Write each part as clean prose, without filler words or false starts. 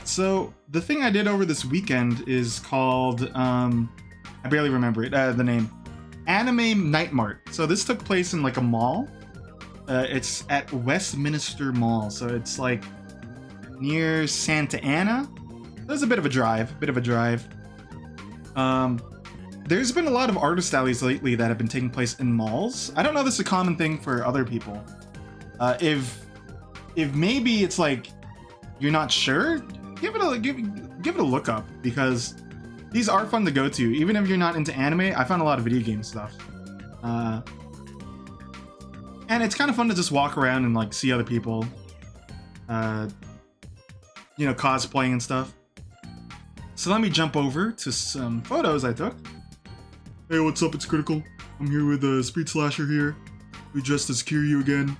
So the thing I did over this weekend is called I barely remember it, the name. Anime Night Mart. So this took place in like a mall. It's at Westminster Mall, so it's like near Santa Ana. There's a bit of a drive, There's been a lot of artist alleys lately that have been taking place in malls. I don't know if this is a common thing for other people. If maybe it's like you're not sure, give it a look up, because these are fun to go to. Even if you're not into anime, I found a lot of video game stuff. And it's kind of fun to just walk around and like see other people, cosplaying and stuff. So let me jump over to some photos I took. Hey, what's up? It's Critical. I'm here with Speed Slasher here. We dressed as Kiryu again.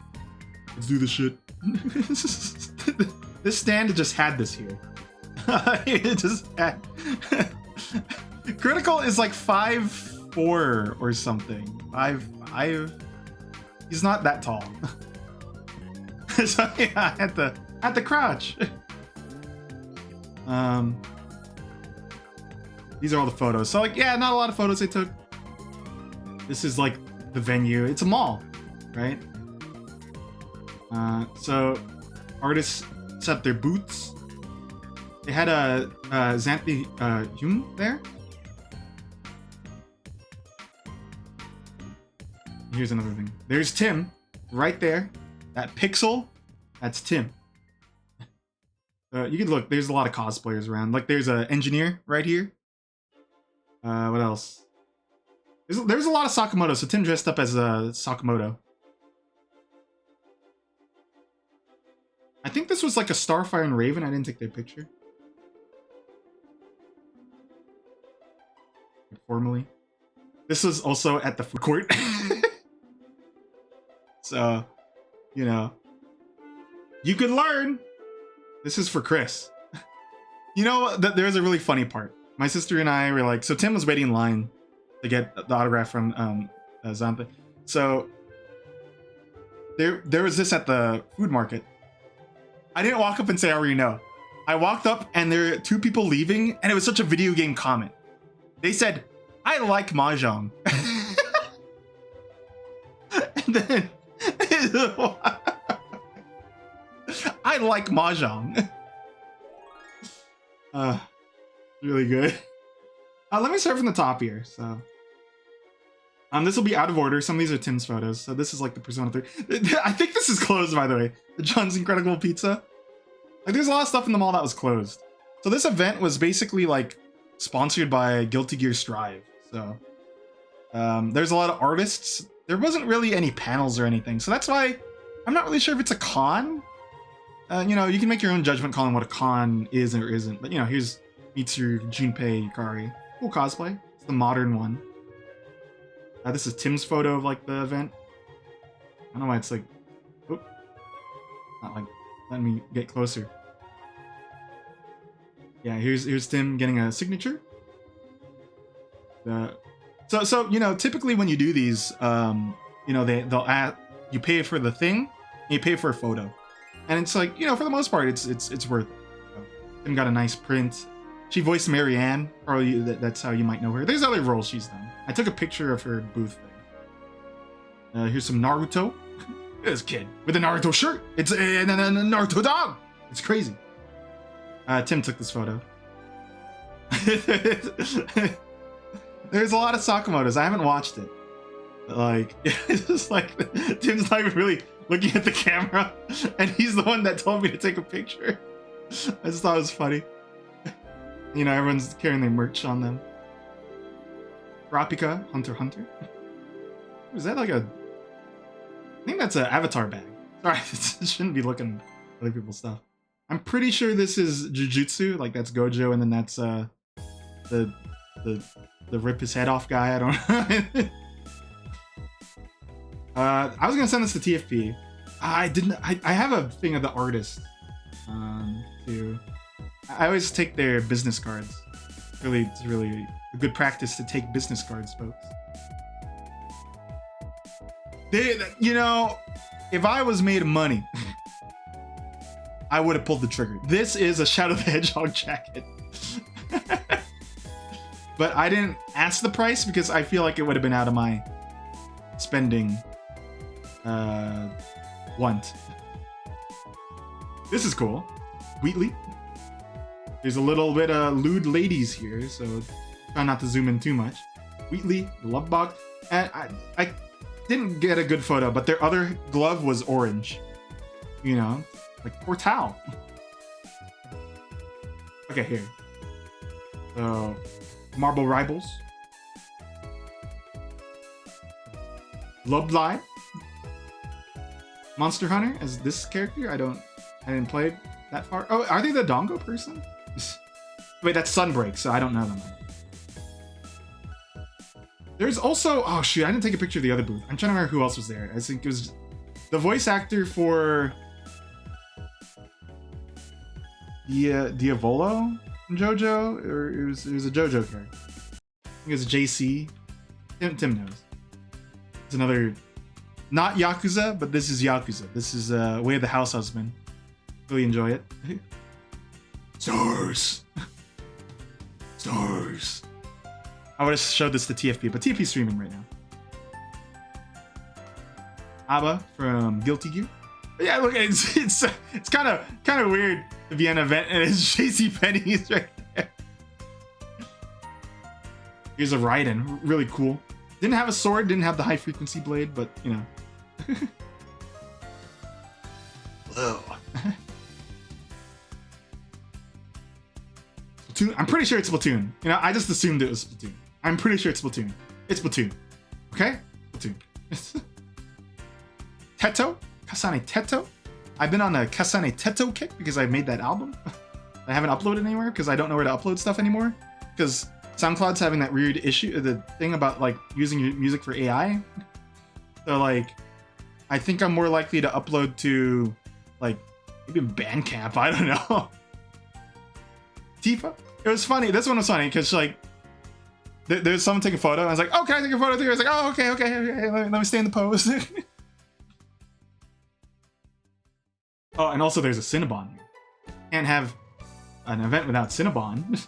Let's do this shit. This stand just had this here. It just had... Critical is like 5'4" or something. 5'5". He's not that tall. So yeah, at the crouch. These are all the photos. So like, yeah, not a lot of photos I took. This is like the venue. It's a mall, right? So artists set up their booths. They had a Xanthi Hyun there. Here's another thing. There's Tim, right there. That pixel, that's Tim. You can look. There's a lot of cosplayers around. Like there's an engineer right here. What else? There's a lot of Sakamoto. So Tim dressed up as Sakamoto. I think this was like a Starfire and Raven. I didn't take their picture. Formally. This was also at the food court. So, you could learn. This is for Chris. There's a really funny part. My sister and I were like, so Tim was waiting in line to get the autograph from Xanthi. So there was this at the food market. I didn't walk up and say, I already know. I walked up and there were two people leaving, and it was such a video game comment. They said, I like Mahjong. And then I like Mahjong. Really good. Let me start from the top here. So this will be out of order. Some of these are Tim's photos. So this is like the Persona 3. I think this is closed, by the way. The John's Incredible Pizza. Like there's a lot of stuff in the mall that was closed. So this event was basically like sponsored by Guilty Gear Strive. So there's a lot of artists. There wasn't really any panels or anything. So that's why I'm not really sure if it's a con. You can make your own judgment calling what a con is or isn't. But here's Mitsuru Junpei Yukari. Cool cosplay. It's the modern one. This is Tim's photo of like the event. I don't know why it's like, not like letting me get closer. Yeah, here's Tim getting a signature. So typically when you do these, they'll add, you pay for the thing, and you pay for a photo, and it's like for the most part it's worth it. So, Tim got a nice print. She voiced Marianne. Probably that's how you might know her. There's other roles she's done. I took a picture of her booth there. Here's some Naruto. This kid with a Naruto shirt. It's a Naruto dog. It's crazy. Tim took this photo. There's a lot of Sakamotos. I haven't watched it. Like, it's just like Tim's not even really looking at the camera, and he's the one that told me to take a picture. I just thought it was funny. Everyone's carrying their merch on them. Rapika, Hunter x Hunter. Is that like I think that's an Avatar bag. Sorry, it shouldn't be looking at other people's stuff. I'm pretty sure this is Jujutsu. Like that's Gojo, and then that's the rip his head off guy. I don't know. I was gonna send this to TFP. I didn't. I have a thing of the artist. I always take their business cards. It's really a good practice to take business cards, folks. If I was made of money, I would have pulled the trigger. This is a Shadow the Hedgehog jacket. But I didn't ask the price because I feel like it would have been out of my spending want. This is cool. Wheatley. There's a little bit of lewd ladies here, so try not to zoom in too much. Wheatley, Love Bug. And I didn't get a good photo, but their other glove was orange. You know, like Portal. Okay, here. So, Marble Rivals. Lobline. Monster Hunter as this character. I didn't play that far. Oh, are they the Dongo person? Wait, that's Sunbreak, so I don't know them. There's also, oh shoot, I didn't take a picture of the other booth. I'm trying to remember who else was there. I think it was the voice actor for Diavolo from JoJo, or it was a JoJo character. I think it was JC. Tim knows. It's another, not Yakuza, but this is Yakuza. This is Way of the House Husband. Really enjoy it. Stars. Stars. I would have showed this to TFP, but TFP's streaming right now. Abba from Guilty Gear. But yeah, look, it's kind of weird to be an event and it's JC Penney's right there. Here's a Raiden, really cool. Didn't have a sword, didn't have the high frequency blade, but you know. Whoa. Splatoon. I'm pretty sure it's Splatoon. You know, I just assumed it was Splatoon. I'm pretty sure it's Splatoon. It's Splatoon. Okay? Splatoon. Teto? Kasane Teto? I've been on a Kasane Teto kick because I made that album. I haven't uploaded anywhere because I don't know where to upload stuff anymore. Because SoundCloud's having that weird issue, the thing about like using your music for AI. So like, I think I'm more likely to upload to like maybe Bandcamp. I don't know. Tifa? It was funny. This one was funny because like there's someone taking a photo. And I was like, oh, can I take a photo too? I was like, oh, okay. Let me stay in the pose. Oh, and also there's a Cinnabon here. Can't have an event without Cinnabon.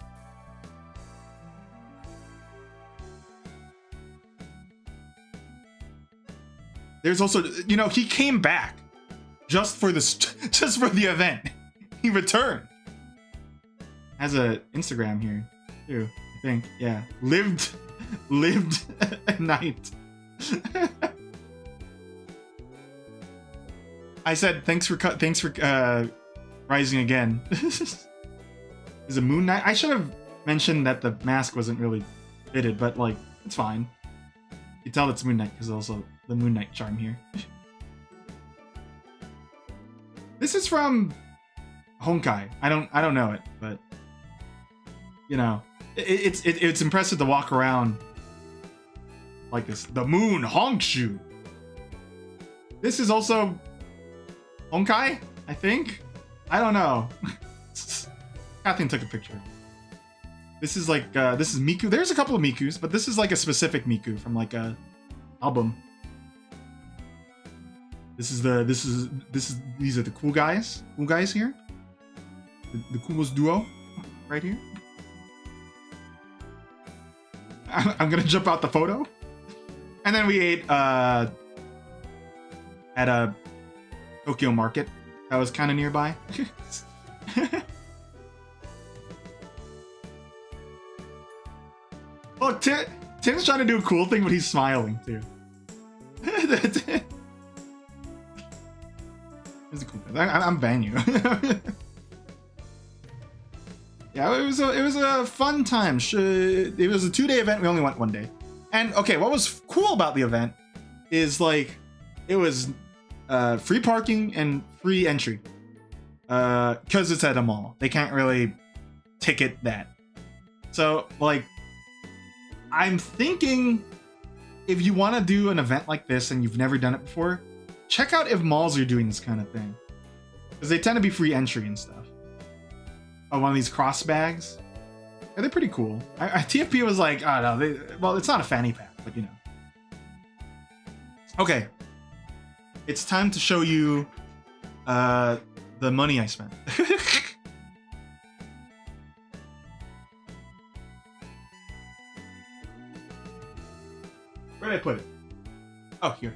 There's also, you know, he came back just for this, just for the event. He returned. Has a Instagram here too, I think. Yeah, lived at night. I said thanks for rising again. Is a Moon Knight? I should have mentioned that the mask wasn't really fitted, but like it's fine. You tell it's Moon Knight because also the Moon Knight charm here. This is from Honkai. I don't know it, but you know, it's impressive to walk around like this. The Moon Honkshu. This is also Honkai, I think. I don't know. Kathleen took a picture. This is like this is Miku. There's a couple of Mikus, but this is like a specific Miku from like a album. These are the cool guys. Cool guys here. The coolest duo right here. I'm gonna jump out the photo. And then we ate at a Tokyo Market that was kind of nearby. Look, Tim's trying to do a cool thing, but he's smiling too. Here's a cool thing. I'm ban you. Yeah, it was a fun time. It was a 2-day event. We only went 1 day. And okay, what was cool about the event is like it was free parking and free entry. Because it's at a mall. They can't really ticket that. So like I'm thinking if you want to do an event like this and you've never done it before, check out if malls are doing this kind of thing. Because they tend to be free entry and stuff. Oh, one of these cross bags. Yeah, they're pretty cool. TFP was like, I don't know. Well, it's not a fanny pack, but you know. Okay. It's time to show you the the money I spent. Where did I put it? Oh, here.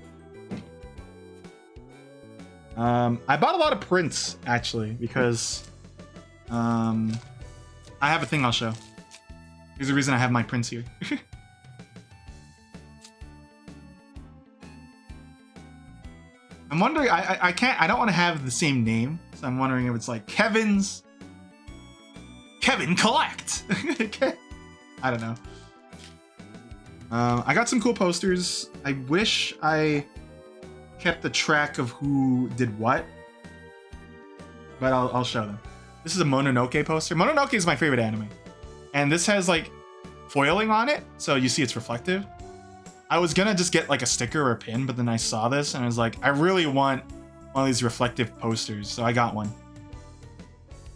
I bought a lot of prints actually because I have a thing I'll show. Here's the reason I have my prints here. I'm wondering, I don't want to have the same name, so I'm wondering if it's like Kevin Collect. I don't know. I got some cool posters. I wish I kept the track of who did what, but I'll show them. This is a Mononoke poster. Mononoke is my favorite anime, and this has like foiling on it, so you see it's reflective. I was gonna just get like a sticker or a pin, but then I saw this and I was like, I really want one of these reflective posters, so I got one.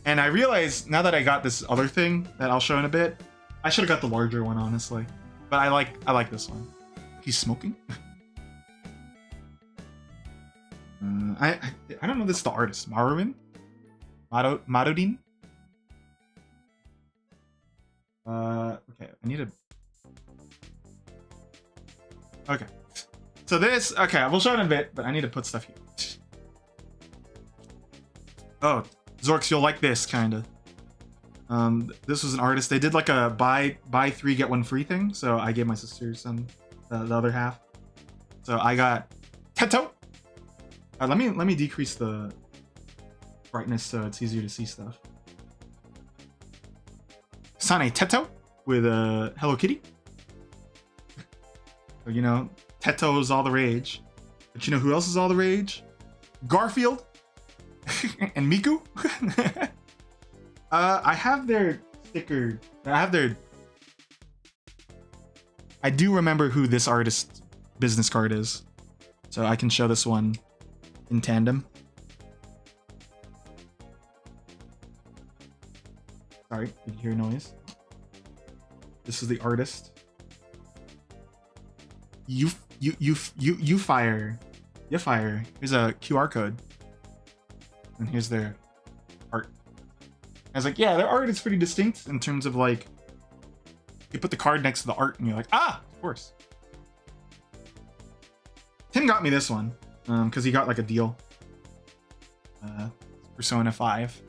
And I realized now that I got this other thing that I'll show in a bit, I should have got the larger one, honestly. But I like this one. He's smoking. I don't know. This is the artist, Maruin, Marudin. Okay, I need a. Okay, so this. Okay, we'll show it in a bit, but I need to put stuff here. Oh, Zorks, you'll like this kind of. This was an artist. They did like a buy 3 get 1 free thing, so I gave my sister some the other half. So I got Teto. Let me decrease the brightness so it's easier to see stuff. Sane Teto with a Hello Kitty. So, you know, Teto is all the rage. But you know who else is all the rage? Garfield and Miku. I have their sticker. I do remember who this artist's business card is, so I can show this one in tandem. Sorry, did you hear noise? This is the artist. You fire. Here's a QR code, and here's their art. I was like, yeah, their art is pretty distinct in terms of like, you put the card next to the art and you're like, ah, of course. Tim got me this one because he got like a deal. Persona 5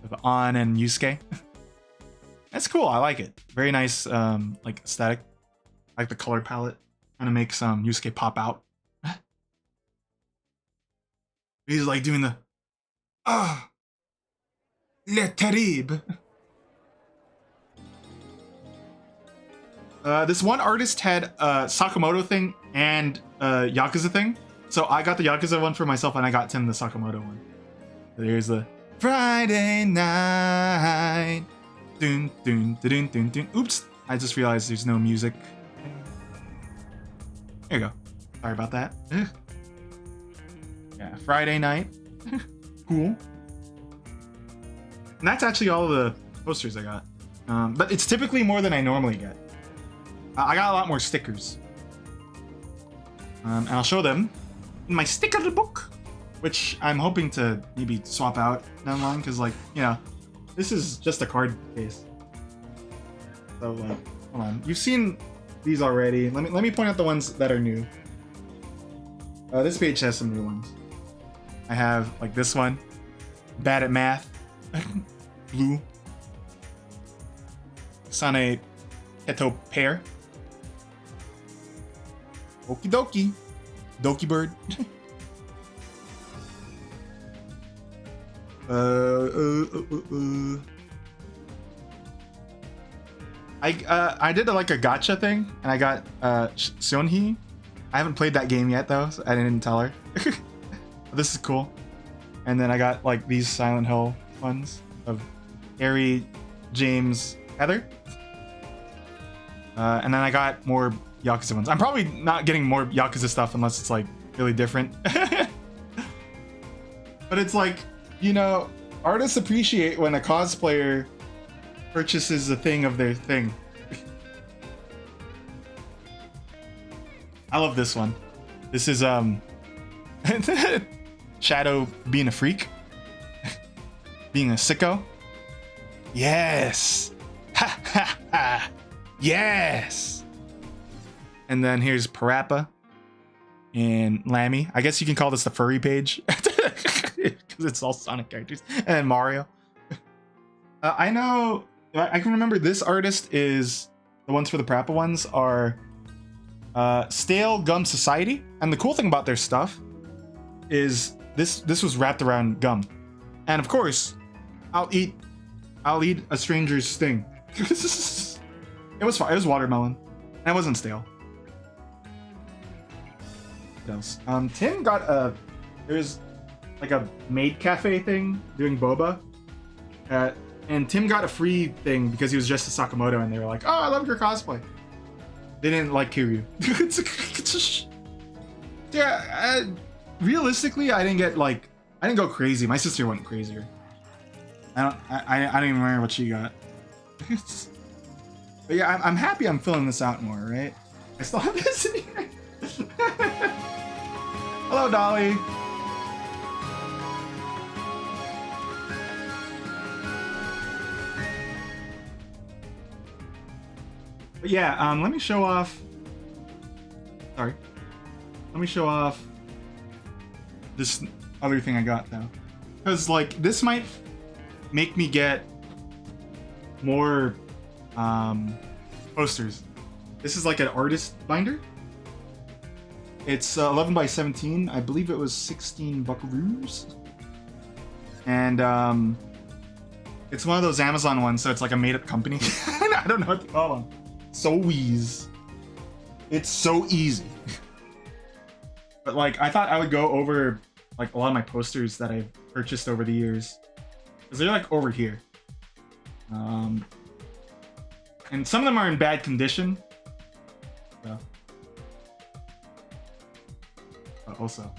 of An and Yusuke. That's cool. I like it. Very nice, like aesthetic. I like the color palette. Kind of makes Yusuke pop out. He's like doing the Le Terrible. This one artist had a Sakamoto thing and a Yakuza thing. So I got the Yakuza one for myself and I got Tim the Sakamoto one. So here's the Friday night. Dun, dun, dun, dun, dun. Oops, I just realized there's no music. There you go. Sorry about that. Yeah, Friday night. Cool. And that's actually all of the posters I got. But it's typically more than I normally get. I got a lot more stickers. And I'll show them in my sticker book, which I'm hoping to maybe swap out down the line, because, like, you know, this is just a card case. So, like, hold on. You've seen these already. Let me point out the ones that are new. This page has some new ones. I have, like, this one. Bad at Math. Blue. Sane Teto Pair. Okie dokie. Doki Bird. I did like a gacha thing, and I got Seonhee. I haven't played that game yet though, so I didn't tell her. This is cool. And then I got like these Silent Hill ones of Harry, James, Heather. And then I got more Yakuza ones. I'm probably not getting more Yakuza stuff unless it's like really different. But it's like, you know, artists appreciate when a cosplayer purchases a thing of their thing. I love this one. This is Shadow being a freak. being a sicko. Yes. Ha ha ha. Yes. And then here's Parappa and Lammy. I guess you can call this the furry page because it's all Sonic characters and Mario. I know. I can remember this artist is the ones for the Parappa ones are Stale Gum Society, and the cool thing about their stuff is this was wrapped around gum, and of course, I'll eat a stranger's sting. It was fine. It was watermelon, and it wasn't stale. What else? Tim got there's like a maid cafe thing doing boba, and Tim got a free thing because he was just a Sakamoto, and they were like, "Oh, I love your cosplay." They didn't like Kiryu. Yeah, realistically, I didn't go crazy. My sister went crazier. I don't even remember what she got. But yeah, I'm happy I'm filling this out more, right? I still have this in here. Hello, Dolly. But yeah, let me show off. Sorry. Let me show off this other thing I got though, because like this might make me get more posters. This is like an artist binder. It's 11 by 17. I believe it was 16 buckaroos. And it's one of those Amazon ones, so it's like a made-up company. I don't know what to call them. So easy. It's so easy. But like, I thought I would go over like a lot of my posters that I've purchased over the years, because they're like over here. And some of them are in bad condition. So. But also.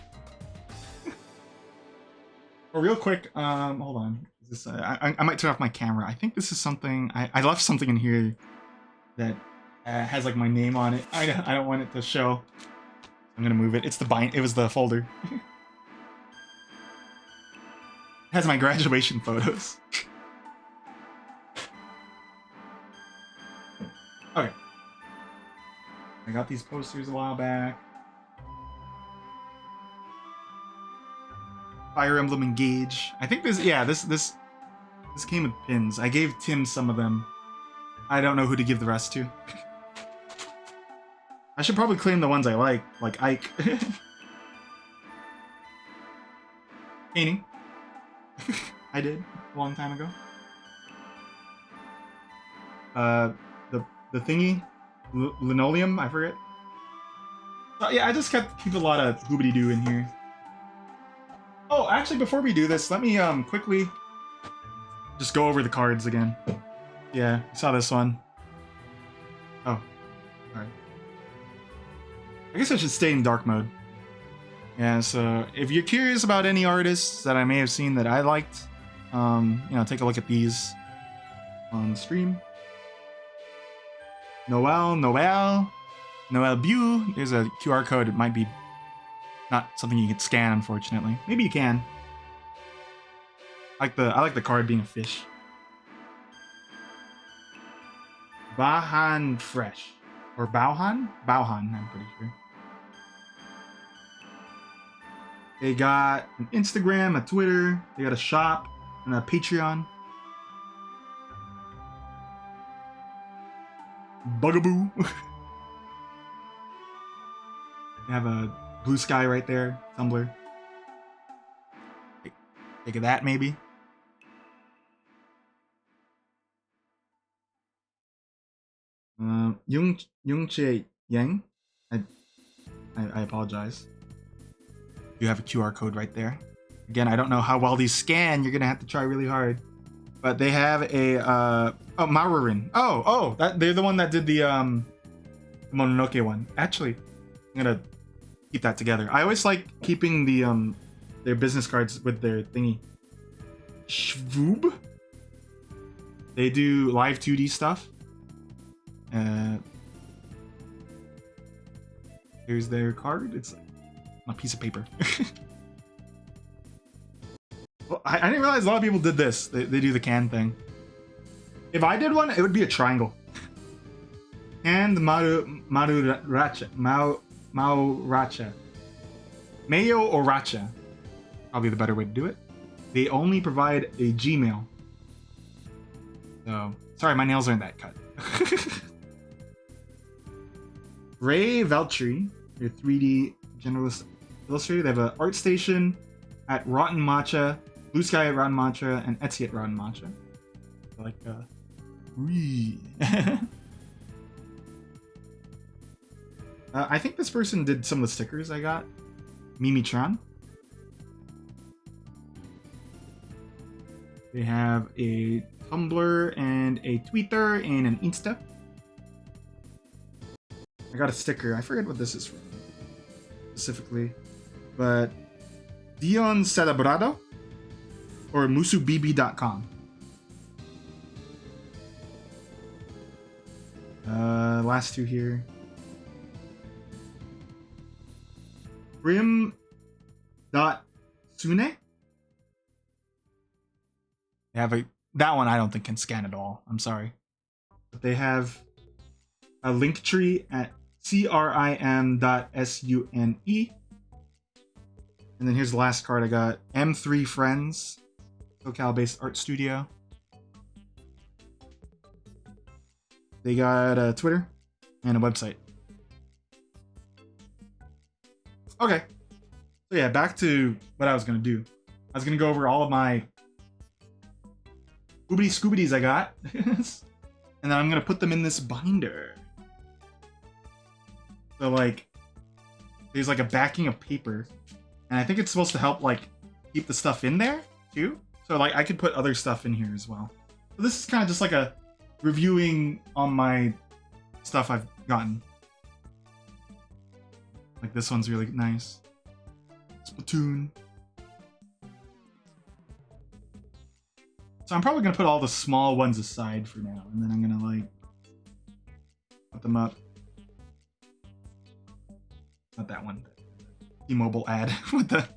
Oh, real quick, hold on. Is this, I might turn off my camera. I think this is something, I left something in here that has like my name on it. I don't want it to show. I'm gonna move it. It's the bind. It was the folder. It has my graduation photos. Okay. I got these posters a while back. Fire Emblem Engage. I think this. Yeah, this came with pins. I gave Tim some of them. I don't know who to give the rest to. I should probably claim the ones I like Ike. Painting. I did a long time ago. The thingy, linoleum. I forget. Yeah, I just keep a lot of hoobity doo in here. Oh, actually, before we do this, let me quickly just go over the cards again. Yeah, you saw this one. Oh, alright. I guess I should stay in dark mode. Yeah, so if you're curious about any artists that I may have seen that I liked, take a look at these on stream. Noel Bew. There's a QR code. It might be not something you can scan, unfortunately. Maybe you can. I like the card being a fish. Bahan Fresh. Or Bauhan? Bauhan, I'm pretty sure. They got an Instagram, a Twitter, they got a shop, and a Patreon. Bugaboo. They have a Blue Sky right there, Tumblr. Think of that, maybe. Yungche Yang. I apologize. You have a QR code right there. Again, I don't know how well these scan. You're gonna have to try really hard. But they have a Marurin. They're the one that did the Mononoke one. Actually, I'm gonna keep that together. I always like keeping the their business cards with their thingy. Shvoob. They do live 2D stuff. Here's their card. It's a piece of paper. Well, I didn't realize a lot of people did this. They do the can thing. If I did one, it would be a triangle. And the Mauracha. Mayo or Racha. Probably the better way to do it. They only provide a Gmail. So, sorry, my nails aren't that cut. Ray Veltri, your 3D generalist illustrator. They have an art station at Rotten Matcha, Blue Sky at Rotten Matcha, and Etsy at Rotten Matcha. Like, I think this person did some of the stickers I got. Mimi Tron. They have a Tumblr and a Twitter and an Insta. I got a sticker. I forget what this is from specifically, but Dion Celebrado or musubibi.com. Last two here. Prim.Sune. They have that one I don't think can scan at all. I'm sorry. But they have a link tree at crim.sune. And then here's the last card I got. M3 Friends, SoCal-based art studio. They got a Twitter and a website. Okay. So yeah, back to what I was going to do. I was going to go over all of my Oobity Scoobities I got. And then I'm going to put them in this binder. So like, there's like a backing of paper. And I think it's supposed to help like keep the stuff in there too. So like I could put other stuff in here as well. So this is kind of just like a reviewing on my stuff I've gotten. Like this one's really nice. Splatoon. So I'm probably gonna put all the small ones aside for now, and then I'm gonna like put them up. Not that one. T-Mobile ad. What the?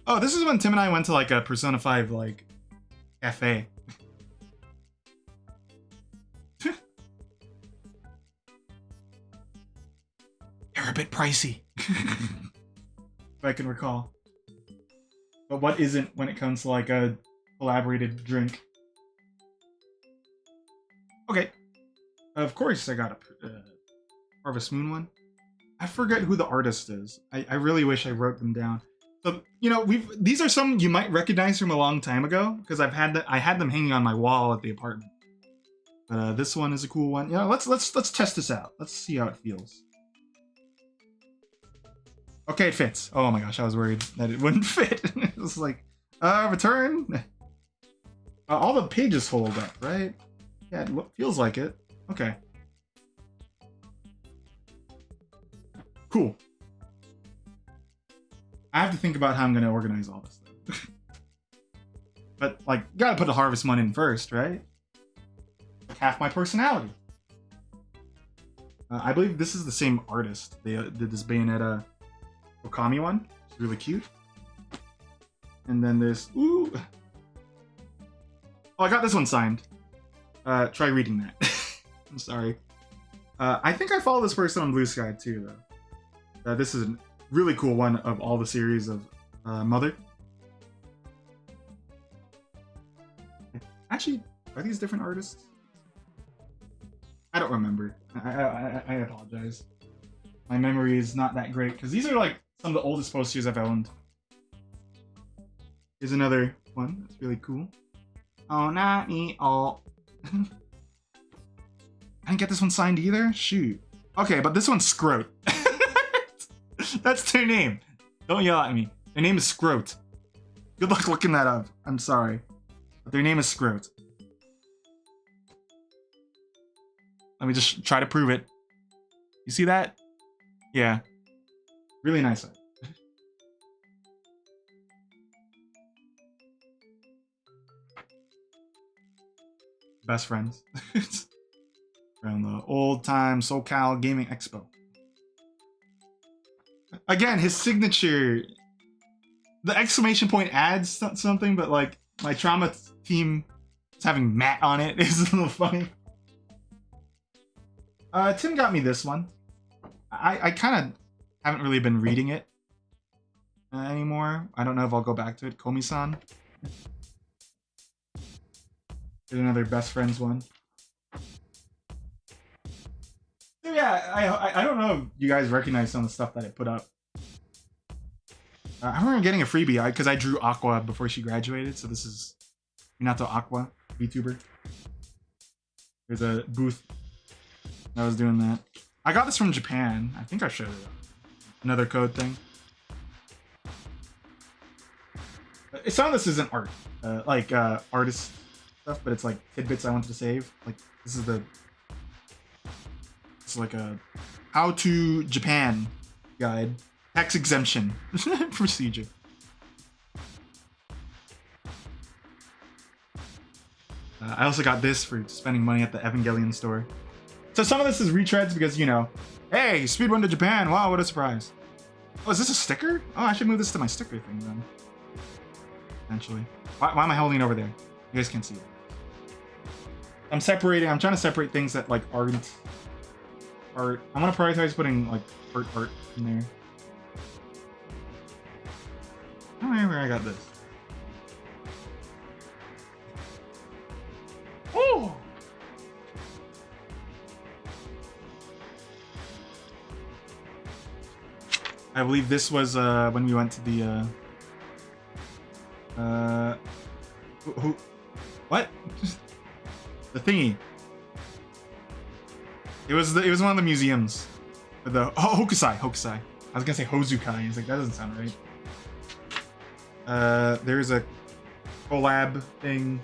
Oh, this is when Tim and I went to like a Persona 5 like cafe. They're a bit pricey. If I can recall. But what isn't when it comes to like a collaborated drink? Okay. Of course I got a Harvest Moon one. I forget who the artist is. I really wish I wrote them down. So, you know, these are some you might recognize from a long time ago because I had them hanging on my wall at the apartment. But this one is a cool one. Yeah, let's test this out. Let's see how it feels. Okay, it fits. Oh my gosh, I was worried that it wouldn't fit. It was like, return. All the pages hold up, right? Yeah, it feels like it. Okay. Cool. I have to think about how I'm going to organize all this stuff. But, like, gotta put a Harvest Moon in first, right? Like half my personality. I believe this is the same artist. They did this Bayonetta Okami one. It's really cute. And then this... Ooh! Oh, I got this one signed. Try reading that. I'm sorry. I think I follow this person on Blue Sky, too, though. This is a really cool one of all the series of Mother. Actually, are these different artists? I don't remember. I apologize. My memory is not that great, because these are like some of the oldest posters I've owned. Here's another one that's really cool. Oh, not me. Oh. I didn't get this one signed either? Shoot. Okay, but this one's Scroat. That's their name. Don't yell at me. Their name is Scroat. Good luck looking that up. I'm sorry. But their name is Scroat. Let me just try to prove it. You see that? Yeah. Really nice art. Best friends. Around the old time SoCal Gaming Expo. Again, his signature. the exclamation point adds something, but like my trauma team is having Matt on it is a little funny. Tim got me this one. I kind of haven't really been reading it anymore. I don't know if I'll go back to it. Komi-san. There's another best friends one. So yeah, I don't know if you guys recognize some of the stuff that I put up. I remember getting a freebie because I drew Aqua before she graduated. So this is Minato Aqua, VTuber. There's a booth that was doing that. I got this from Japan. I think I showed it. Another code thing. Some of this isn't art, artist stuff, but it's like tidbits I wanted to save. Like this is it's like a how to Japan guide, tax exemption procedure. I also got this for spending money at the Evangelion store. So some of this is retreads because, you know, hey, speed run to Japan. Wow, what a surprise. Oh, is this a sticker? Oh, I should move this to my sticker thing then. Eventually. Why am I holding it over there? You guys can't see it. I'm trying to separate things that like aren't art. I'm gonna prioritize putting like art in there. I don't remember where I got this. Oh! I believe this was when we went to the what? The thingy. It was one of the museums. The Hokusai. I was gonna say Hozukai. It's like that doesn't sound right. There's a collab thing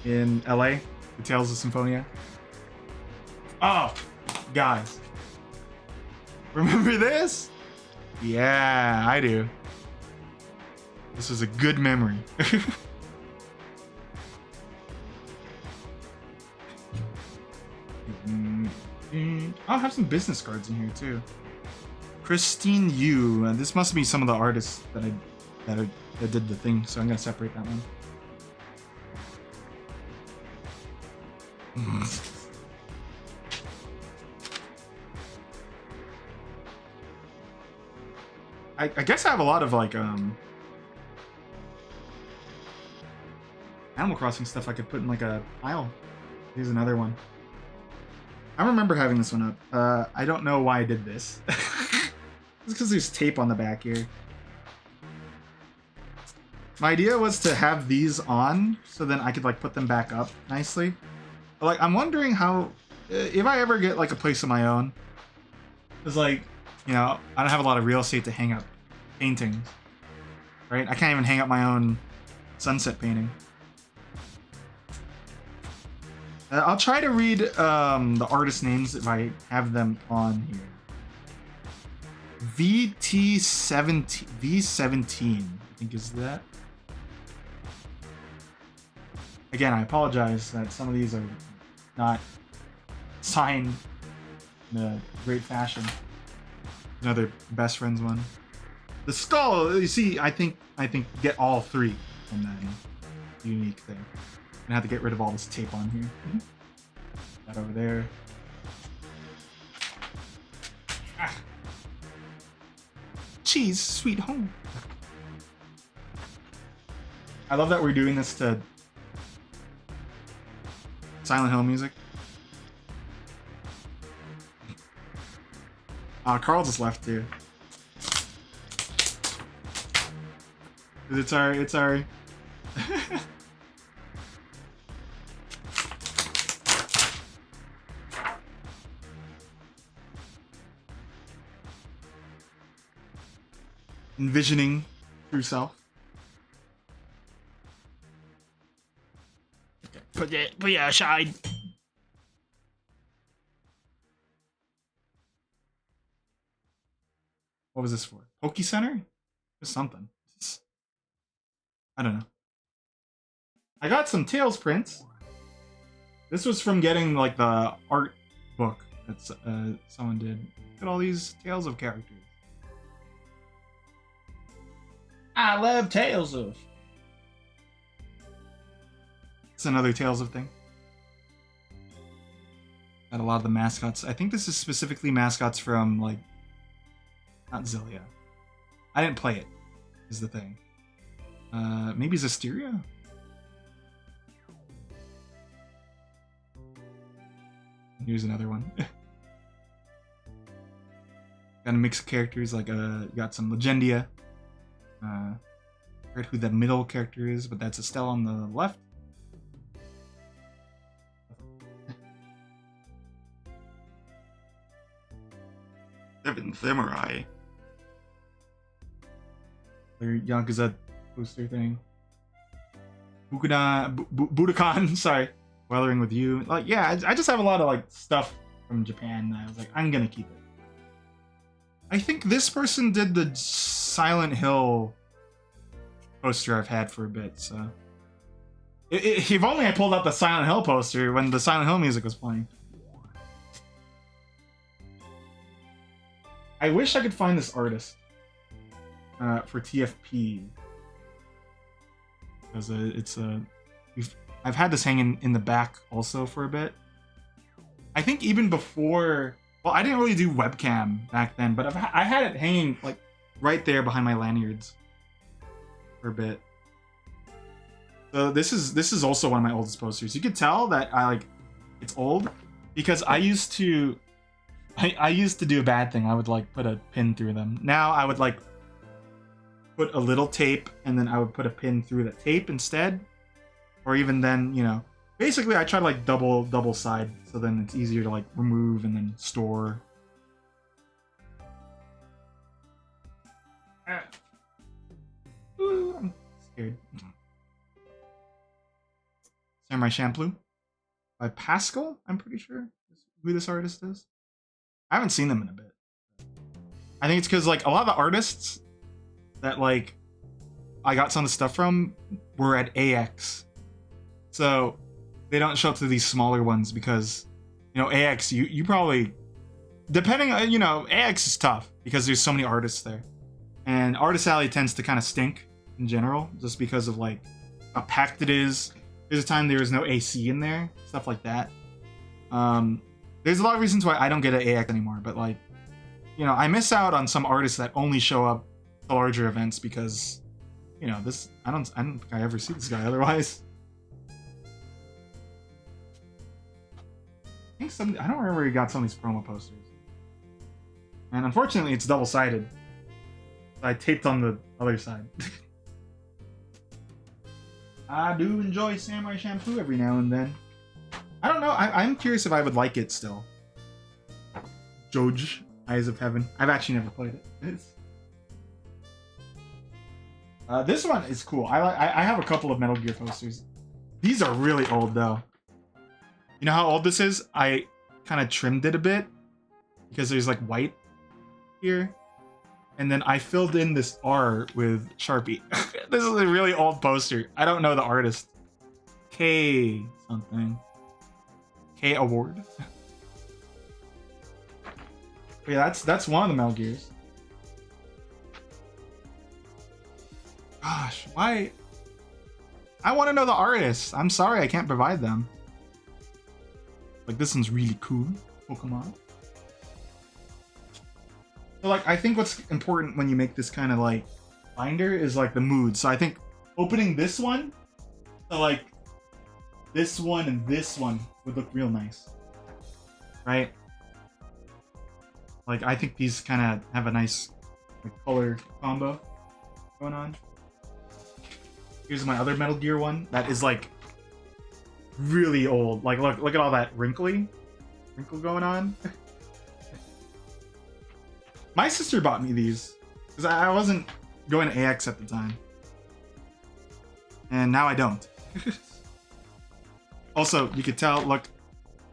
in LA, the Tales of Symphonia. Oh, guys. Remember this? Yeah, I do. This was a good memory. I'll have some business cards in here too. Christine Yu. This must be some of the artists that did the thing, so I'm gonna separate that one. I guess I have a lot of like Animal Crossing stuff I could put in like a pile. Here's another one. I remember having this one up. I don't know why I did this. It's because there's tape on the back here. My idea was to have these on so then I could like put them back up nicely. But, like I'm wondering how, if I ever get like a place of my own, it's like, you know, I don't have a lot of real estate to hang up paintings, right? I can't even hang up my own sunset painting. I'll try to read the artist names if I have them on here. V17, I think is that. Again, I apologize that some of these are not signed in a great fashion. Another best friends one. The skull, you see, I think get all three in that unique thing. I'm gonna have to get rid of all this tape on here. That over there. Ah. Cheese, sweet home. I love that we're doing this to Silent Hill music. Carl just left too. It's our envisioning true self. Put it aside. What was this for? Poke Center? Or something. I don't know. I got some Tails prints. This was from getting like the art book that someone did. Look at all these Tales of characters. I love Tales of. It's another Tales of thing. Got a lot of the mascots. I think this is specifically mascots from, like, not Zillia. I didn't play it, is the thing. Maybe Zestiria? Here's another one. Got a mix of characters, like, you got some Legendia. I forget who the middle character is, but that's Estelle on the left. Seventh Samurai. Their Yakuza poster thing. Budokan, sorry. Weathering with You. Like, yeah, I just have a lot of, like, stuff from Japan. I was like, I'm gonna keep it. I think this person did the Silent Hill poster I've had for a bit, so. If only I pulled out the Silent Hill poster when the Silent Hill music was playing. I wish I could find this artist for TFP. Because I've had this hanging in the back also for a bit. I think even before, well, I didn't really do webcam back then, but I had it hanging like right there behind my lanyards for a bit. So this is also one of my oldest posters. You could tell that it's old because I used to do a bad thing. I would like put a pin through them. Now I would like put a little tape and then I would put a pin through the tape instead. Or even then, you know, basically I try to like double side so then it's easier to like remove and then store. Ooh, I'm scared. Samurai Champloo by Pascal, I'm pretty sure is who this artist is. I haven't seen them in a bit. I think it's because like a lot of the artists that like I got some of the stuff from were at AX. So they don't show up to these smaller ones because, you know, AX, you probably, depending on, you know, AX is tough because there's so many artists there. And Artist Alley tends to kind of stink in general just because of like how packed it is. There's a time there was no AC in there, stuff like that. There's a lot of reasons why I don't get an AX anymore, but like, you know, I miss out on some artists that only show up to larger events because, you know, this, I don't think I ever see this guy otherwise. I don't remember where he got some of these promo posters. And unfortunately, it's double-sided. I taped on the other side. I do enjoy Samurai Champloo every now and then. I don't know. I'm curious if I would like it still. Joge, Eyes of Heaven. I've actually never played it. This one is cool. I have a couple of Metal Gear posters. These are really old though. You know how old this is? I kind of trimmed it a bit because there's like white here. And then I filled in this R with Sharpie. This is a really old poster. I don't know the artist. K something. K Award. Yeah, that's one of the Metal Gears. Gosh, why? I want to know the artists. I'm sorry I can't provide them. Like, this one's really cool. Pokemon. So, like, I think what's important when you make this kind of, like, binder is, like, the mood. So I think opening this one to, like, this one and this one would look real nice. Right? Like, I think these kind of have a nice like, color combo going on. Here's my other Metal Gear one that is, like, really old. Like, look at all that wrinkle going on. My sister bought me these because I wasn't going to AX at the time, and now I don't. Also, you could tell. Look,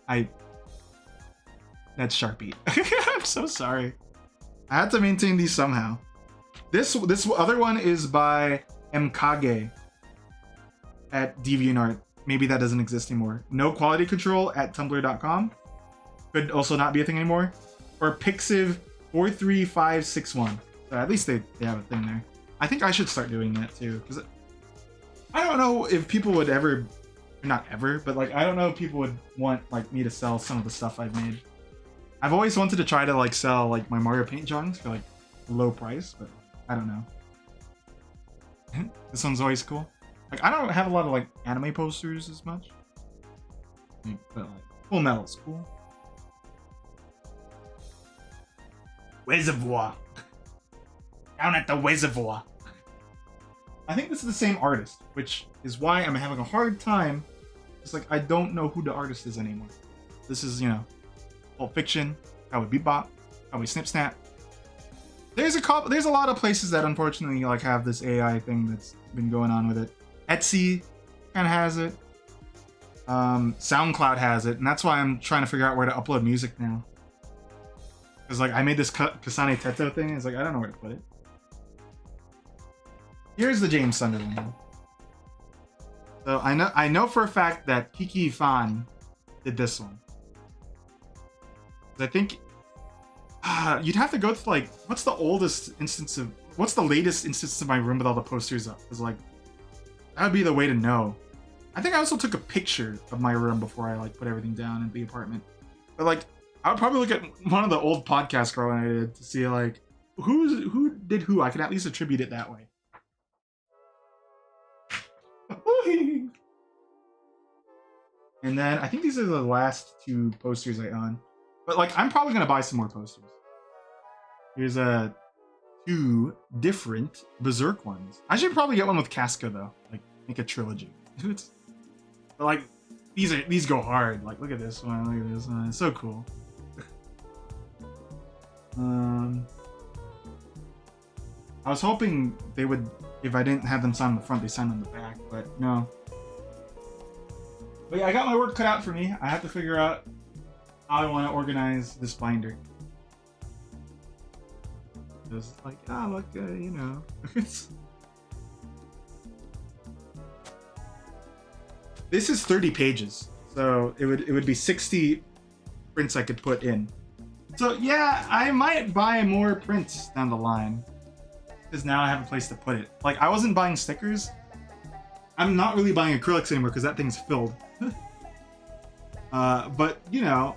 that's Sharpie. I'm so sorry. I had to maintain these somehow. This other one is by Mkage at DeviantArt. Maybe that doesn't exist anymore. No quality control at tumblr.com. Could also not be a thing anymore. Or Pixiv 43561. So at least they have a thing there. I think I should start doing that too, because I don't know if people would ever, not ever, but like I don't know if people would want like me to sell some of the stuff I've made. I've always wanted to try to like sell like my Mario Paint drawings for like a low price, but I don't know. This one's always cool. Like I don't have a lot of like anime posters as much, but like Full Metal's cool. Reservoir. Down at the reservoir. I think this is the same artist, which is why I'm having a hard time. It's like I don't know who the artist is anymore. This is, you know, Pulp Fiction, Cowboy Bebop, Cowboy Snip Snap. There's a lot of places that unfortunately like have this AI thing that's been going on with it. Etsy kind of has it. SoundCloud has it, and that's why I'm trying to figure out where to upload music now. Because like I made this Kasane Teto thing, it's like I don't know where to put it. Here's the James Sunderland one. So I know for a fact that Kiki Fan did this one. I think you'd have to go to like what's the latest instance of my room with all the posters up? Because like that would be the way to know. I think I also took a picture of my room before I like put everything down in the apartment. But like I would probably look at one of the old podcasts growing I did to see like who did who. I could at least attribute it that way. And then I think these are the last two posters I own. But like I'm probably gonna buy some more posters. Here's two different Berserk ones. I should probably get one with Casca though. Like make a trilogy. But like these go hard. Like look at this one, look at this one. It's so cool. I was hoping they would, if I didn't have them sign on the front, they sign on the back, but no. But yeah, I got my work cut out for me. I have to figure out how I want to organize this binder. Just like, look, you know. This is 30 pages, so it would be 60 prints I could put in. So yeah, I might buy more prints down the line. Because now I have a place to put it. Like, I wasn't buying stickers. I'm not really buying acrylics anymore because that thing's filled. But, you know,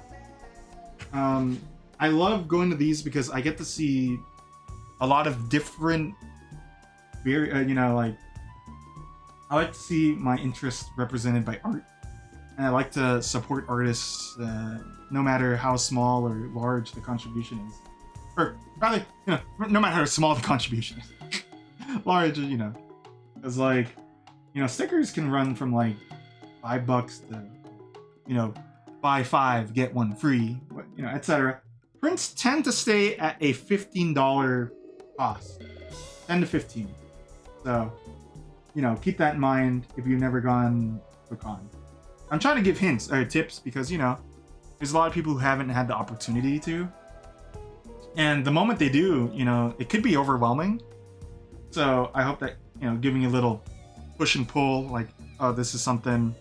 I love going to these because I get to see a lot of different, you know, like, I like to see my interest represented by art. And I like to support artists no matter how small or large the contribution is. Or rather, you know, no matter how small the contribution is. Large, you know. It's like, you know, stickers can run from like $5 to, you know, buy 5, get 1 free, you know, etc. Prints tend to stay at a $15 cost. 10 to 15. So, you know, keep that in mind if you've never gone to a con. I'm trying to give hints or tips because, you know, there's a lot of people who haven't had the opportunity to. And the moment they do, you know, it could be overwhelming. So I hope that, you know, giving you a little push and pull, like, oh, this is something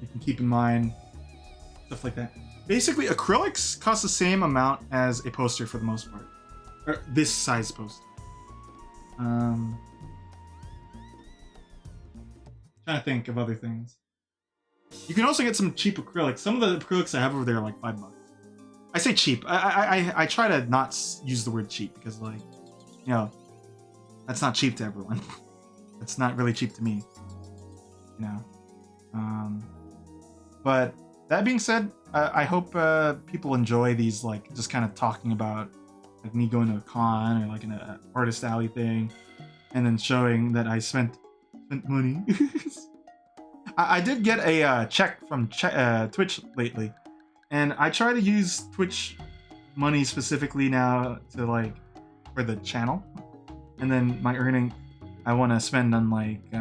you can keep in mind, stuff like that. Basically, acrylics cost the same amount as a poster for the most part. Or this size poster. Trying to think of other things. You can also get some cheap acrylics. Some of the acrylics I have over there are like $5. I say cheap. I try to not use the word cheap because, like, you know, that's not cheap to everyone. It's not really cheap to me, you know. But that being said, I hope people enjoy these, like, just kind of talking about like me going to a con or like an artist alley thing, and then showing that I spent money. I did get a check from Twitch lately. And I try to use Twitch money specifically now to like for the channel, and then my earning I want to spend on like you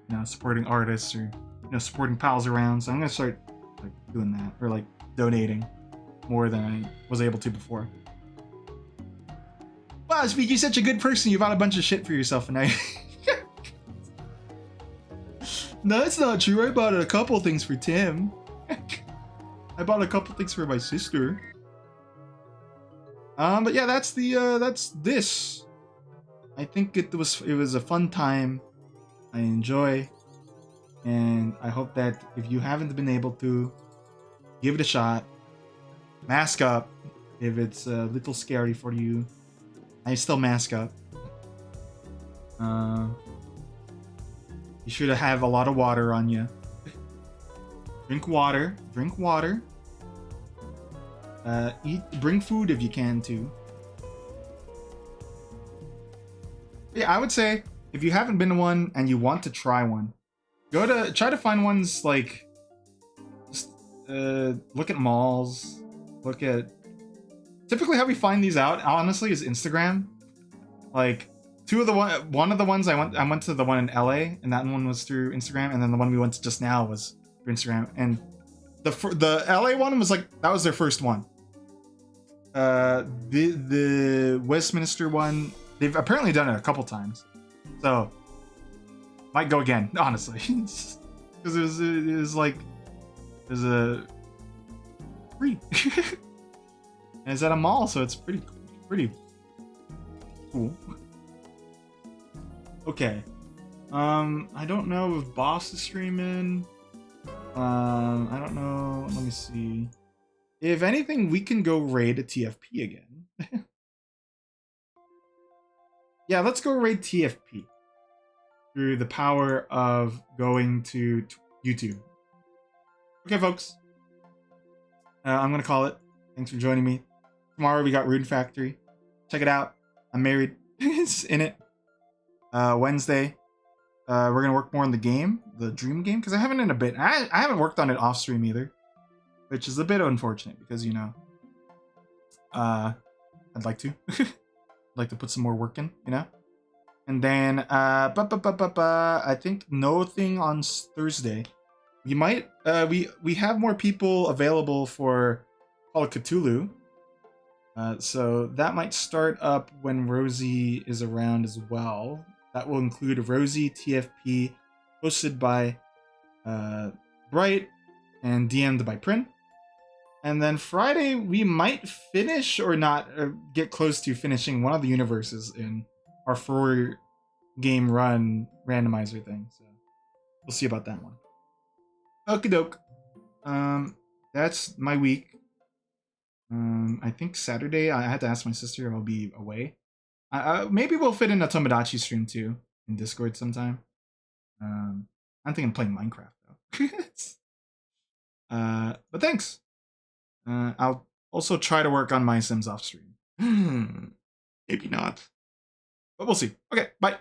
know, supporting artists or, you know, supporting pals around. So I'm gonna start like doing that, or like donating more than I was able to before. Wow, Speak, you're such a good person. You bought a bunch of shit for yourself, and I. No, that's not true. I bought a couple things for Tim. I bought a couple things for my sister. But yeah, that's the that's this. I think it was a fun time. I enjoy, and I hope that if you haven't been able to, give it a shot. Mask up if it's a little scary for you. I still mask up. You should have a lot of water on you. Drink water. Drink water. Bring food if you can too. Yeah, I would say if you haven't been to one and you want to try one, try to find ones like just look at malls, look at typically how we find these out honestly is Instagram. Like one of the ones I went to the one in LA and that one was through Instagram, and then the one we went to just now was through Instagram, and the LA one was like that was their first one. The Westminster one, they've apparently done it a couple times, so might go again honestly, because it was like there's a free and it's at a mall, so it's pretty cool. Okay, I don't know if Boss is streaming. I don't know. Let me see. If anything, we can go raid a TFP again. Yeah, let's go raid TFP through the power of going to YouTube. Okay, folks. I'm gonna call it. Thanks for joining me. Tomorrow we got Rune Factory. Check it out. I'm married. It's in it. Wednesday, we're gonna work more on the game, the Dream game, because I haven't in a bit. I haven't worked on it off stream either, which is a bit unfortunate because I'd like to, like to put some more work in, And then, I think nothing on Thursday. We might, we have more people available for Call of Cthulhu. So that might start up when Rosie is around as well. That will include Rosie TFP, hosted by Bright and DM'd by Prin. And then Friday, we might finish or not, or get close to finishing one of the universes in our 4-game run randomizer thing. So we'll see about that one. Okie doke. That's my week. I think Saturday, I had to ask my sister if I'll be away. Maybe we'll fit in a Tomodachi stream too in Discord sometime. I'm thinking of playing Minecraft though. But thanks. I'll also try to work on my Sims off stream. Maybe not. But we'll see. Okay, bye.